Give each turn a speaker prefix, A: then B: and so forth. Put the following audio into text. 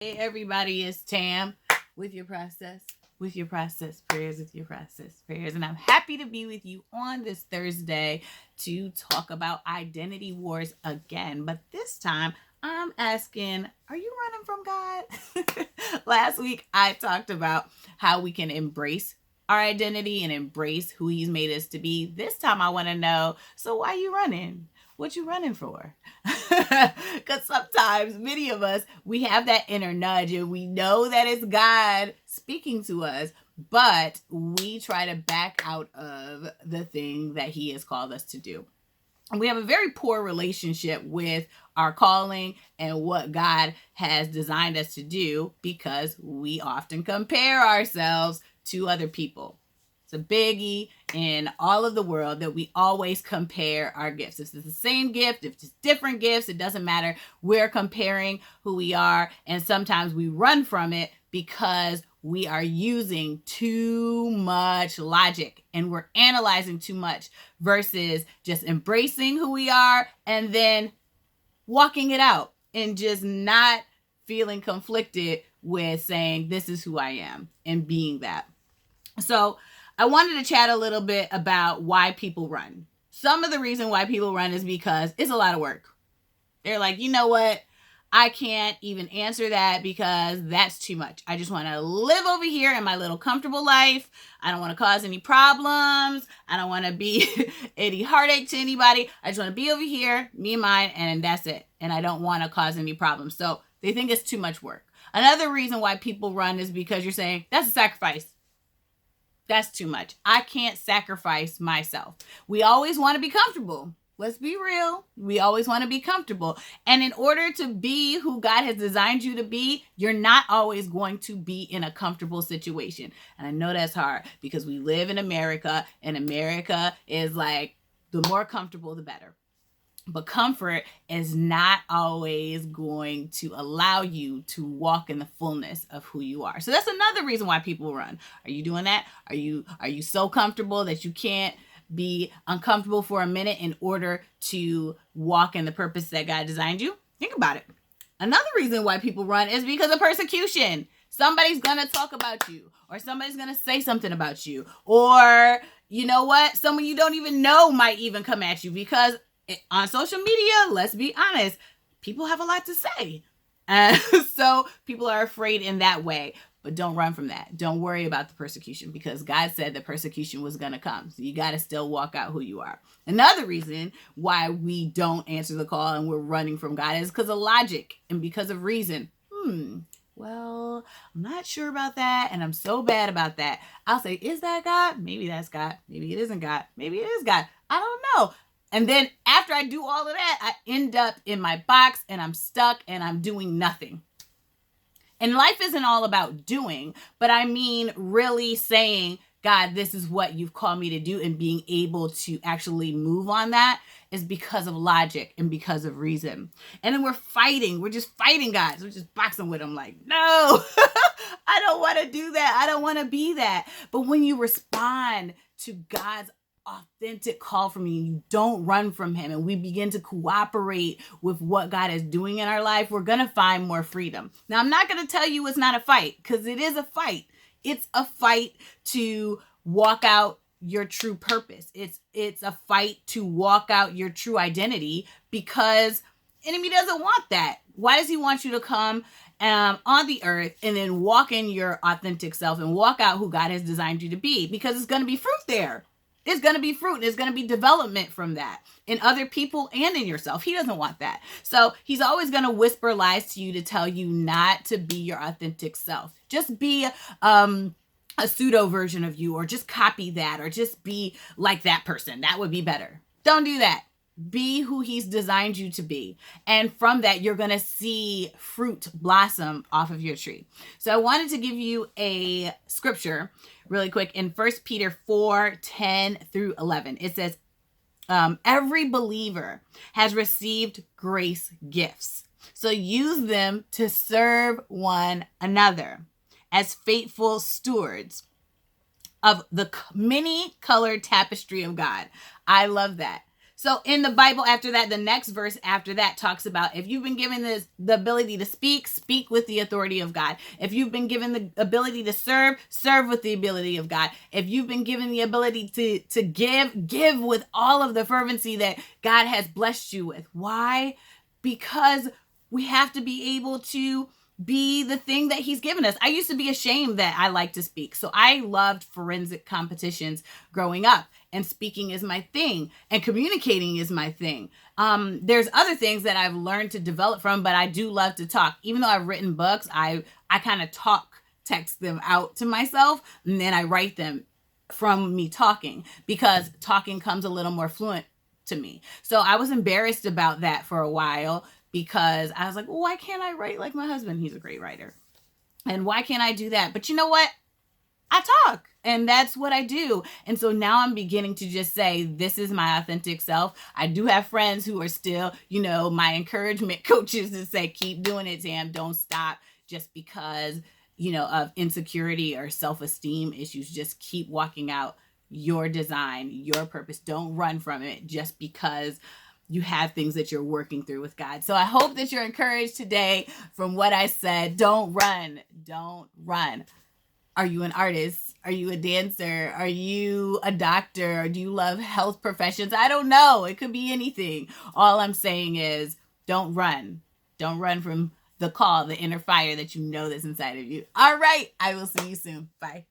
A: Hey everybody, it's Tam with your process, prayers, with your process, prayers. And I'm happy to be with you on this Thursday to talk about identity wars again. But this time I'm asking, are you running from God? Last week I talked about how we can embrace our identity and embrace who he's made us to be. This time I want to know, so why are you running? What you running for? Because sometimes many of us, we have that inner nudge and we know that it's God speaking to us, but we try to back out of the thing that he has called us to do. And we have a very poor relationship with our calling and what God has designed us to do because we often compare ourselves to other people. It's a biggie in all of the world that we always compare our gifts. If it's the same gift, if it's different gifts, it doesn't matter. We're comparing who we are, and sometimes we run from it because we are using too much logic and we're analyzing too much versus just embracing who we are and then walking it out and just not feeling conflicted with saying, this is who I am and being that. So I wanted to chat a little bit about why people run. Some of the reason why people run is because it's a lot of work. They're like, you know what? I can't even answer that because that's too much. I just want to live over here in my little comfortable life. I don't want to cause any problems. I don't want to be any heartache to anybody. I just want to be over here, me and mine, and that's it. And I don't want to cause any problems. So they think it's too much work. Another reason why people run is because you're saying, that's a sacrifice. That's too much. I can't sacrifice myself. We always want to be comfortable. Let's be real. We always want to be comfortable. And in order to be who God has designed you to be, you're not always going to be in a comfortable situation. And I know that's hard because we live in America, and America is like, the more comfortable, the better. But comfort is not always going to allow you to walk in the fullness of who you are. So that's another reason why people run. Are you doing that? Are you so comfortable that you can't be uncomfortable for a minute in order to walk in the purpose that God designed you? Think about it. Another reason why people run is because of persecution. Somebody's going to talk about you, or somebody's going to say something about you, or you know what? Someone you don't even know might even come at you because on social media, let's be honest, people have a lot to say. So people are afraid in that way, but don't run from that. Don't worry about the persecution because God said the persecution was going to come. So you got to still walk out who you are. Another reason why we don't answer the call and we're running from God is because of logic and because of reason. Well, I'm not sure about that, and I'm so bad about that. I'll say, is that God? Maybe that's God. Maybe it isn't God. Maybe it is God. I don't know. And then after I do all of that, I end up in my box and I'm stuck and I'm doing nothing. And life isn't all about doing, but I mean really saying, God, this is what you've called me to do, and being able to actually move on that is because of logic and because of reason. And then we're fighting. We're just fighting God. We're just boxing with him like, no, I don't want to do that. I don't want to be that. But when you respond to God's authentic call from you, you don't run from him, and we begin to cooperate with what God is doing in our life, we're going to find more freedom. Now, I'm not going to tell you it's not a fight, because it is a fight. It's a fight to walk out your true purpose. It's a fight to walk out your true identity, because enemy doesn't want that. Why does he want you to come on the earth and then walk in your authentic self and walk out who God has designed you to be? Because it's going to be fruit there. It's going to be fruit. There's going to be development from that in other people and in yourself. He doesn't want that. So he's always going to whisper lies to you to tell you not to be your authentic self. Just be a pseudo version of you, or just copy that, or just be like that person. That would be better. Don't do that. Be who he's designed you to be. And from that, you're going to see fruit blossom off of your tree. So I wanted to give you a scripture really quick in 1 Peter 4:10-11. It says, every believer has received grace gifts. So use them to serve one another as faithful stewards of the many colored tapestry of God. I love that. So in the Bible after that, the next verse after that talks about if you've been given the ability to speak with the authority of God. If you've been given the ability to serve with the ability of God. If you've been given the ability to give with all of the fervency that God has blessed you with. Why? Because we have to be able to be the thing that he's given us. I used to be ashamed that I like to speak. So I loved forensic competitions growing up, and speaking is my thing and communicating is my thing. There's other things that I've learned to develop from, but I do love to talk. Even though I've written books, I kind of text them out to myself, and then I write them from me talking, because talking comes a little more fluent to me. So I was embarrassed about that for a while, because I was like, well, why can't I write like my husband? He's a great writer. And why can't I do that? But you know what? I talk, and that's what I do. And so now I'm beginning to just say, this is my authentic self. I do have friends who are still, my encouragement coaches, to say, keep doing it, Tam. Don't stop just because, of insecurity or self-esteem issues. Just keep walking out your design, your purpose. Don't run from it just because you have things that you're working through with God. So I hope that you're encouraged today from what I said. Don't run. Don't run. Are you an artist? Are you a dancer? Are you a doctor? Or do you love health professions? I don't know. It could be anything. All I'm saying is don't run. Don't run from the call, the inner fire that you know that's inside of you. All right. I will see you soon. Bye.